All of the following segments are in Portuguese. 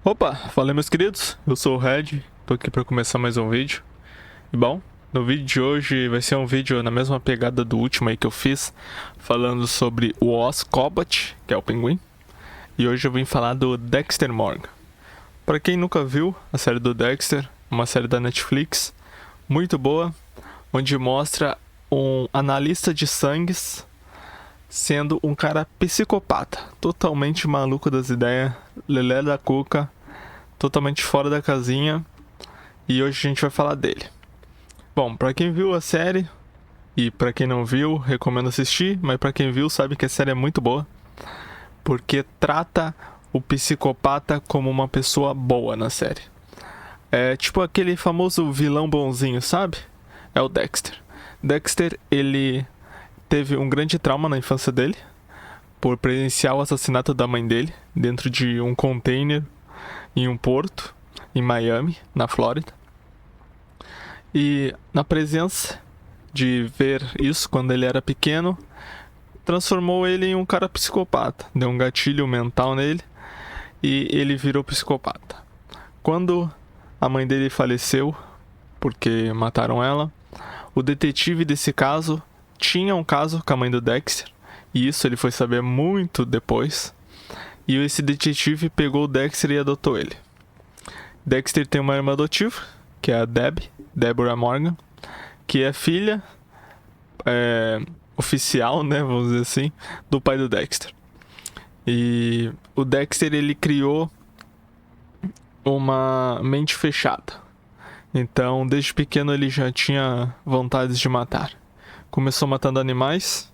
Opa, fala aí, meus queridos, eu sou o Red, tô aqui pra começar mais um vídeo. E bom, no vídeo de hoje vai ser um vídeo na mesma pegada do último aí que eu fiz, falando sobre o Oz Cobalt, que é o pinguim. E hoje eu vim falar do Dexter Morgan. Pra quem nunca viu a série do Dexter, uma série da Netflix, muito boa, onde mostra um analista de sangues sendo um cara psicopata, totalmente maluco das ideias, lelé da cuca, totalmente fora da casinha, e hoje a gente vai falar dele. Bom, pra quem viu a série, e pra quem não viu, recomendo assistir, mas pra quem viu sabe que a série é muito boa, porque trata o psicopata como uma pessoa boa na série. É tipo aquele famoso vilão bonzinho, sabe? É o Dexter. Dexter, ele teve um grande trauma na infância dele, por presenciar o assassinato da mãe dele dentro de um container em um porto em Miami, na Flórida. E na presença de ver isso quando ele era pequeno, transformou ele em um cara psicopata, deu um gatilho mental nele e ele virou psicopata. Quando a mãe dele faleceu, porque mataram ela, o detetive desse caso tinha um caso com a mãe do Dexter, e isso ele foi saber muito depois. E esse detetive pegou o Dexter e adotou ele. Dexter tem uma irmã adotiva, que é a Deborah Morgan, que é filha oficial, né, vamos dizer assim, do pai do Dexter. E o Dexter, ele criou uma mente fechada. Então, desde pequeno ele já tinha vontades de matar. Começou matando animais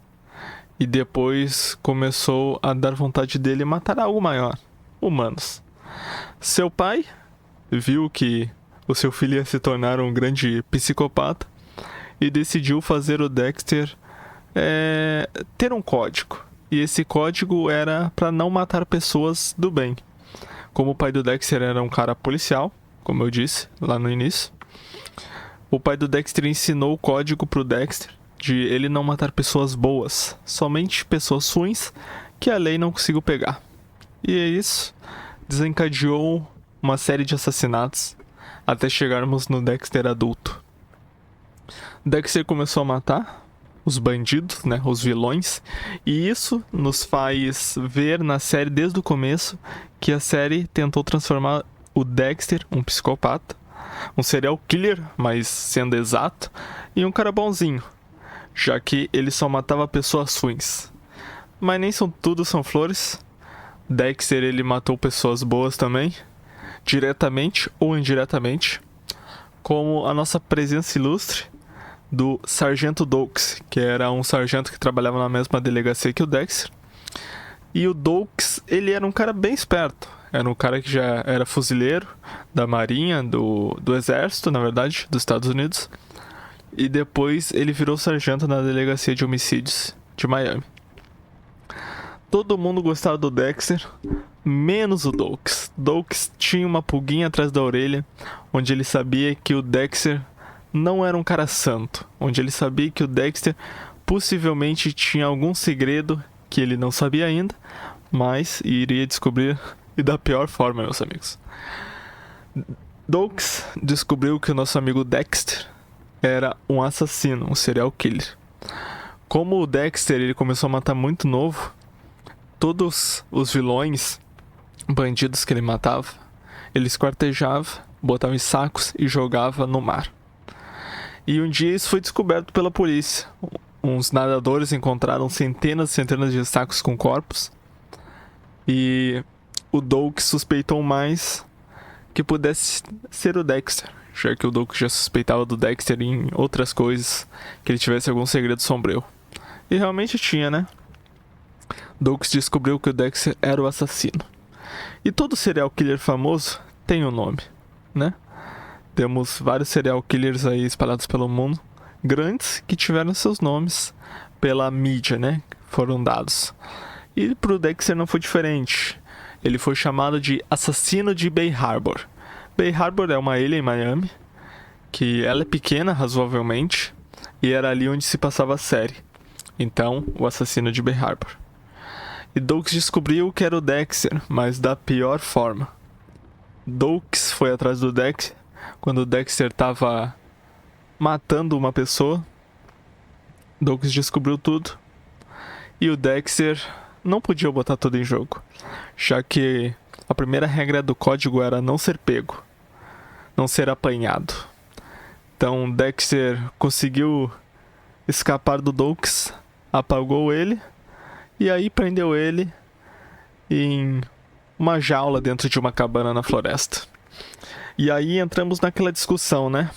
e depois começou a dar vontade dele matar algo maior, humanos. Seu pai viu que o seu filho ia se tornar um grande psicopata e decidiu fazer o Dexter ter um código. E esse código era para não matar pessoas do bem. Como o pai do Dexter era um cara policial, como eu disse lá no início, o pai do Dexter ensinou o código pro Dexter de ele não matar pessoas boas, somente pessoas ruins que a lei não conseguiu pegar. E é isso, desencadeou uma série de assassinatos até chegarmos no Dexter adulto. Dexter começou a matar os bandidos, né, os vilões, e isso nos faz ver na série desde o começo que a série tentou transformar o Dexter, um psicopata, um serial killer, mas sendo exato, em um cara bonzinho, já que ele só matava pessoas ruins. Mas nem tudo são flores. Dexter, ele matou pessoas boas também, diretamente ou indiretamente, como a nossa presença ilustre do Sargento Doakes, que era um sargento que trabalhava na mesma delegacia que o Dexter. E o Doakes, ele era um cara bem esperto. Era um cara que já era fuzileiro da marinha, do exército, na verdade, dos Estados Unidos. E depois ele virou sargento na delegacia de homicídios de Miami. Todo mundo gostava do Dexter, menos o Doakes. Doakes tinha uma pulguinha atrás da orelha, onde ele sabia que o Dexter não era um cara santo. Onde ele sabia que o Dexter possivelmente tinha algum segredo que ele não sabia ainda, mas iria descobrir, e da pior forma, meus amigos. Doakes descobriu que o nosso amigo Dexter era um assassino, um serial killer. Como o Dexter ele começou a matar muito novo, todos os vilões, bandidos que ele matava, ele esquartejava, botava em sacos e jogava no mar. E um dia isso foi descoberto pela polícia. Uns nadadores encontraram centenas e centenas de sacos com corpos. E o Doakes suspeitou mais que pudesse ser o Dexter, já que o Doakes já suspeitava do Dexter em outras coisas, que ele tivesse algum segredo sombrio. E realmente tinha, né? Doakes descobriu que o Dexter era o assassino. E todo serial killer famoso tem um nome, né? Temos vários serial killers aí espalhados pelo mundo, grandes que tiveram seus nomes pela mídia, né? Foram dados. E pro Dexter não foi diferente. Ele foi chamado de assassino de Bay Harbor. Bay Harbor é uma ilha em Miami, que ela é pequena razoavelmente, e era ali onde se passava a série. Então, o assassino de Bay Harbor. E Doakes descobriu que era o Dexter, mas da pior forma. Doakes foi atrás do Dexter quando o Dexter tava matando uma pessoa. Doakes descobriu tudo e o Dexter não podia botar tudo em jogo, já que a primeira regra do código era não ser pego, não ser apanhado. Então Dexter conseguiu escapar do Doakes, apagou ele e aí prendeu ele em uma jaula dentro de uma cabana na floresta. E aí entramos naquela discussão, né?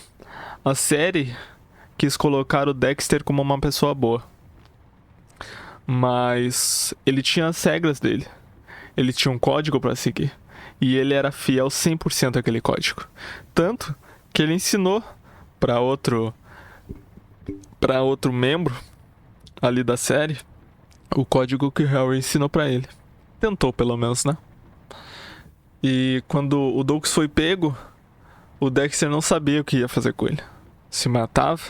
A série quis colocar o Dexter como uma pessoa boa, mas ele tinha as regras dele. Ele tinha um código para seguir e ele era fiel 100% àquele código. Tanto que ele ensinou para outro membro ali da série o código que o Harry ensinou para ele. Tentou, pelo menos, né? E quando o Doakes foi pego, o Dexter não sabia o que ia fazer com ele. Se matava,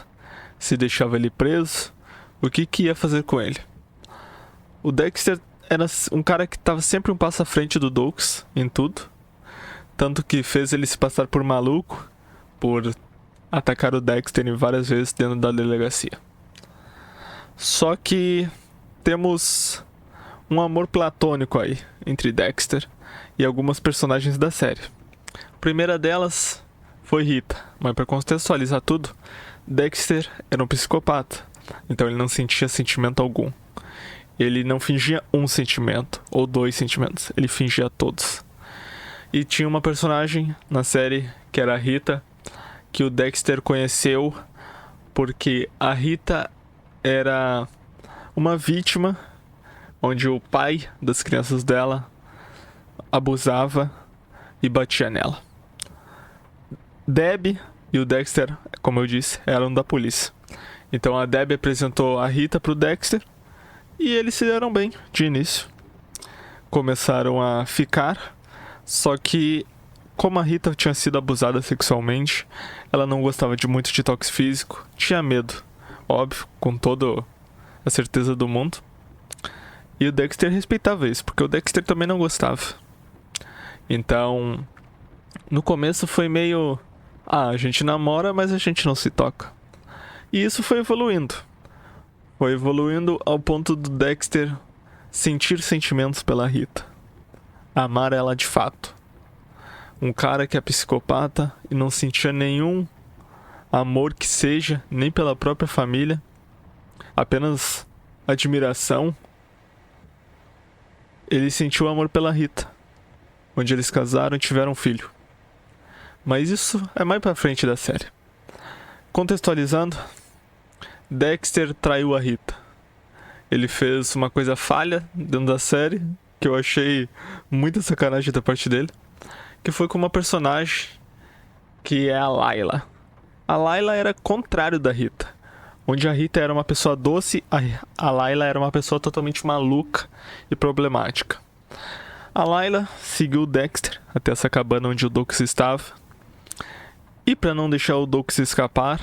se deixava ele preso, o que ia fazer com ele. O Dexter era um cara que estava sempre um passo à frente do Doakes em tudo, tanto que fez ele se passar por maluco por atacar o Dexter várias vezes dentro da delegacia. Só que temos um amor platônico aí entre Dexter e algumas personagens da série. A primeira delas foi Rita, mas para contextualizar tudo, Dexter era um psicopata, então ele não sentia sentimento algum. Ele não fingia um sentimento ou 2 sentimentos, ele fingia todos. E tinha uma personagem na série que era a Rita, que o Dexter conheceu porque a Rita era uma vítima onde o pai das crianças dela abusava e batia nela. Debbie e o Dexter, como eu disse, eram da polícia. Então a Debbie apresentou a Rita pro Dexter e eles se deram bem de início. Começaram a ficar, só que como a Rita tinha sido abusada sexualmente, ela não gostava muito de toque físico, tinha medo, óbvio, com toda a certeza do mundo. E o Dexter respeitava isso, porque o Dexter também não gostava. Então, no começo foi meio... a gente namora, mas a gente não se toca. E isso foi evoluindo. Foi evoluindo ao ponto do Dexter sentir sentimentos pela Rita. Amar ela de fato. Um cara que é psicopata e não sentia nenhum amor que seja, nem pela própria família. Apenas admiração. Ele sentiu amor pela Rita. Onde eles casaram e tiveram um filho. Mas isso é mais pra frente da série. Contextualizando, Dexter traiu a Rita. Ele fez uma coisa falha dentro da série, que eu achei muita sacanagem da parte dele, que foi com uma personagem que é a Layla. A Layla era contrário da Rita. Onde a Rita era uma pessoa doce, a Layla era uma pessoa totalmente maluca e problemática. A Layla seguiu o Dexter até essa cabana onde o Doakes estava. E para não deixar o Doakes escapar,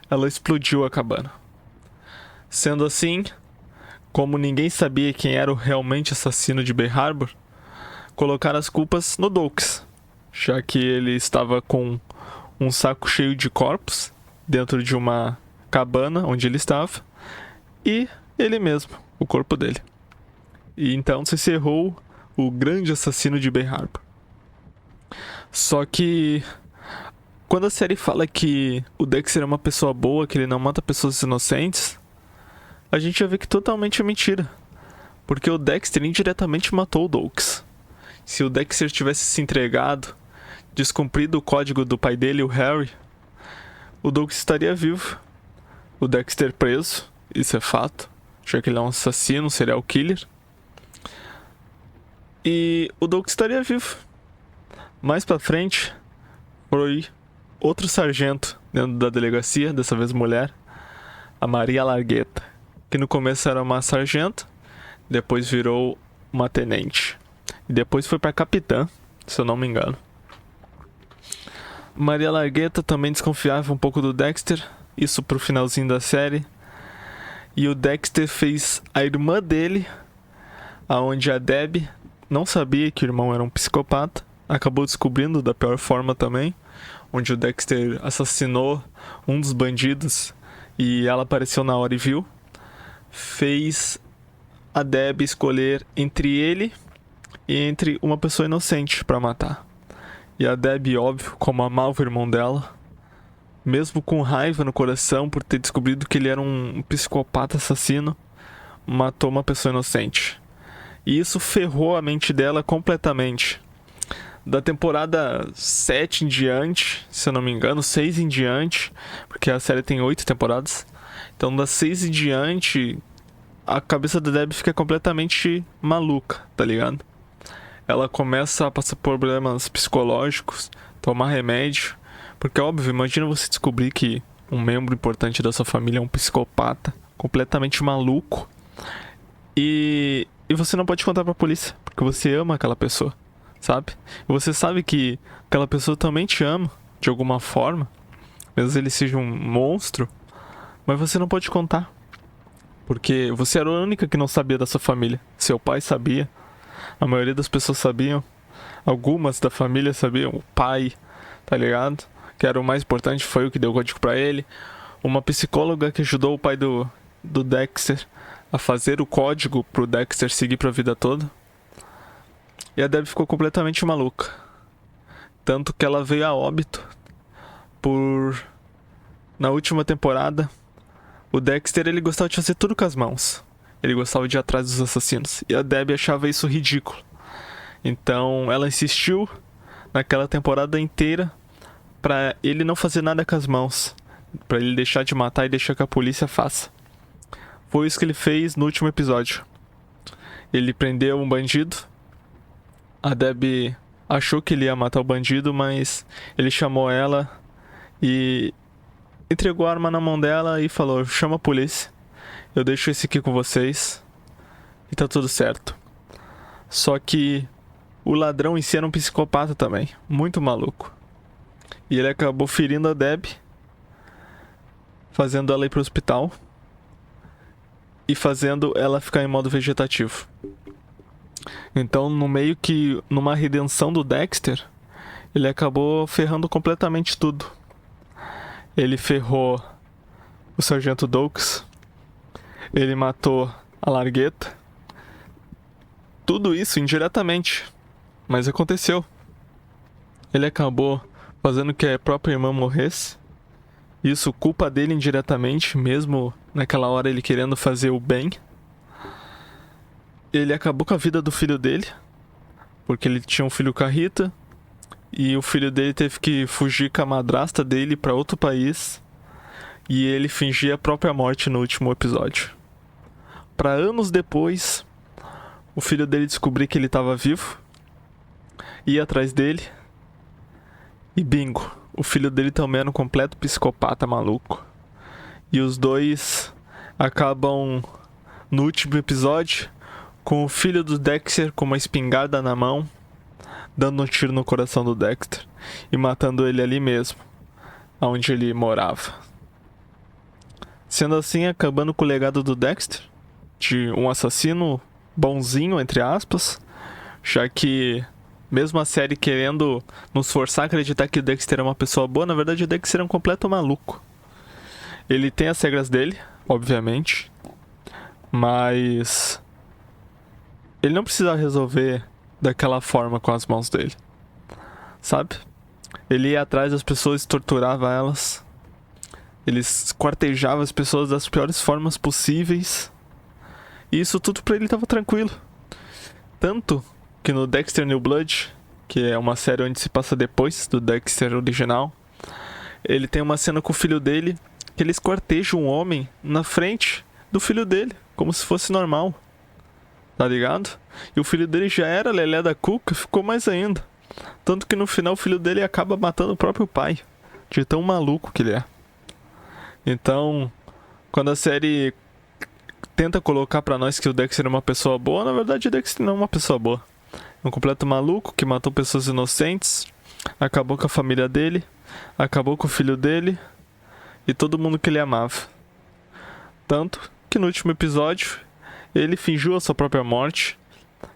ela explodiu a cabana. Sendo assim, como ninguém sabia quem era o realmente assassino de Bay Harbor, colocaram as culpas no Doakes, já que ele estava com um saco cheio de corpos dentro de uma cabana onde ele estava, e ele mesmo, o corpo dele. E então se encerrou o grande assassino de Bay Harbor. Só que quando a série fala que o Dexter é uma pessoa boa, que ele não mata pessoas inocentes, a gente já vê que totalmente é mentira. Porque o Dexter indiretamente matou o Doakes. Se o Dexter tivesse se entregado, descumprido o código do pai dele, o Harry, o Doakes estaria vivo. O Dexter preso, isso é fato, já que ele é um assassino, um serial killer. E o Doakes estaria vivo. Mais pra frente, foi outro sargento dentro da delegacia, dessa vez mulher, a Maria Largueta, que no começo era uma sargento, depois virou uma tenente, e depois foi pra capitã, se eu não me engano. Maria Largueta também desconfiava um pouco do Dexter, isso pro finalzinho da série, e o Dexter fez a irmã dele, aonde a Debbie não sabia que o irmão era um psicopata, acabou descobrindo da pior forma também, onde o Dexter assassinou um dos bandidos e ela apareceu na hora e viu, fez a Deb escolher entre ele e entre uma pessoa inocente pra matar. E a Deb, óbvio, como amava o irmão dela, mesmo com raiva no coração por ter descobrido que ele era um psicopata assassino, matou uma pessoa inocente. E isso ferrou a mente dela completamente. Da temporada 7 em diante, se eu não me engano, 6 em diante, porque a série tem 8 temporadas. Então, das 6 em diante, a cabeça da Deb fica completamente maluca, tá ligado? Ela começa a passar por problemas psicológicos, tomar remédio. Porque, óbvio, imagina você descobrir que um membro importante da sua família é um psicopata, completamente maluco. E você não pode contar pra polícia, porque você ama aquela pessoa, sabe? E você sabe que aquela pessoa também te ama, de alguma forma, mesmo ele seja um monstro, mas você não pode contar. Porque você era a única que não sabia da sua família. Seu pai sabia, a maioria das pessoas sabiam, algumas da família sabiam, o pai, tá ligado? Que era o mais importante, foi o que deu o código pra ele. Uma psicóloga que ajudou o pai do Dexter a fazer o código pro Dexter seguir pra vida toda. E a Deb ficou completamente maluca. Tanto que ela veio a óbito por... Na última temporada, o Dexter, ele gostava de fazer tudo com as mãos. Ele gostava de ir atrás dos assassinos. E a Deb achava isso ridículo. Então ela insistiu naquela temporada inteira pra ele não fazer nada com as mãos, pra ele deixar de matar e deixar que a polícia faça. Foi isso que ele fez no último episódio. Ele prendeu um bandido. A Deb achou que ele ia matar o bandido, mas ele chamou ela e entregou a arma na mão dela e falou: chama a polícia, eu deixo esse aqui com vocês e tá tudo certo. Só que o ladrão em si era um psicopata também, muito maluco. E ele acabou ferindo a Deb, fazendo ela ir pro hospital e fazendo ela ficar em modo vegetativo. Então, no meio que numa redenção do Dexter, ele acabou ferrando completamente tudo. Ele ferrou o Sargento Doakes, ele matou a Largueta. Tudo isso indiretamente, mas aconteceu. Ele acabou fazendo que a própria irmã morresse. Isso culpa dele indiretamente, mesmo naquela hora ele querendo fazer o bem. Ele acabou com a vida do filho dele, porque ele tinha um filho com a Rita, e o filho dele teve que fugir com a madrasta dele pra outro país, e ele fingia a própria morte no último episódio. Pra anos depois, o filho dele descobrir que ele tava vivo, ir atrás dele, e bingo, o filho dele também era um completo psicopata maluco. E os dois acabam, no último episódio, com o filho do Dexter com uma espingarda na mão, dando um tiro no coração do Dexter e matando ele ali mesmo, onde ele morava. Sendo assim, acabando com o legado do Dexter, de um assassino bonzinho, entre aspas, já que mesmo a série querendo nos forçar a acreditar que o Dexter é uma pessoa boa, na verdade o Dexter é um completo maluco. Ele tem as regras dele, obviamente, mas ele não precisa resolver daquela forma com as mãos dele, sabe? Ele ia atrás das pessoas e torturava elas. Ele esquartejava as pessoas das piores formas possíveis. E isso tudo pra ele tava tranquilo. Tanto que no Dexter New Blood, que é uma série onde se passa depois do Dexter original, ele tem uma cena com o filho dele que ele esquarteja um homem na frente do filho dele, como se fosse normal. Tá ligado? E o filho dele já era lelé da cuca, ficou mais ainda. Tanto que no final o filho dele acaba matando o próprio pai, de tão maluco que ele é. Então, quando a série tenta colocar pra nós que o Dexter é uma pessoa boa, na verdade o Dexter não é uma pessoa boa. É um completo maluco que matou pessoas inocentes, acabou com a família dele, acabou com o filho dele e todo mundo que ele amava. Tanto que no último episódio ele fingiu a sua própria morte.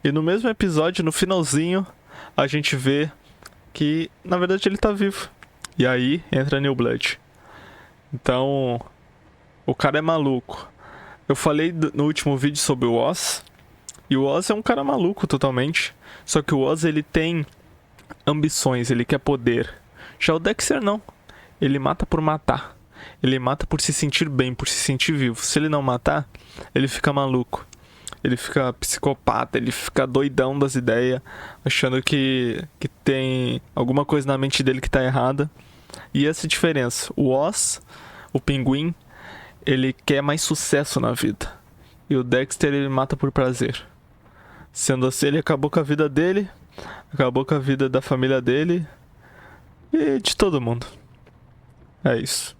E no mesmo episódio, no finalzinho, a gente vê que na verdade ele tá vivo. E aí entra New Blood. Então, o cara é maluco. Eu falei no último vídeo sobre o Oz, e o Oz é um cara maluco totalmente. Só que o Oz, ele tem ambições, ele quer poder. Já o Dexter não. Ele mata por matar. Ele mata por se sentir bem, por se sentir vivo. Se ele não matar, ele fica maluco. Ele fica psicopata, ele fica doidão das ideias, achando que tem alguma coisa na mente dele que tá errada. E essa é a diferença. O Oz, o Pinguim, ele quer mais sucesso na vida. E o Dexter, ele mata por prazer. Sendo assim, ele acabou com a vida dele, acabou com a vida da família dele e de todo mundo. É isso.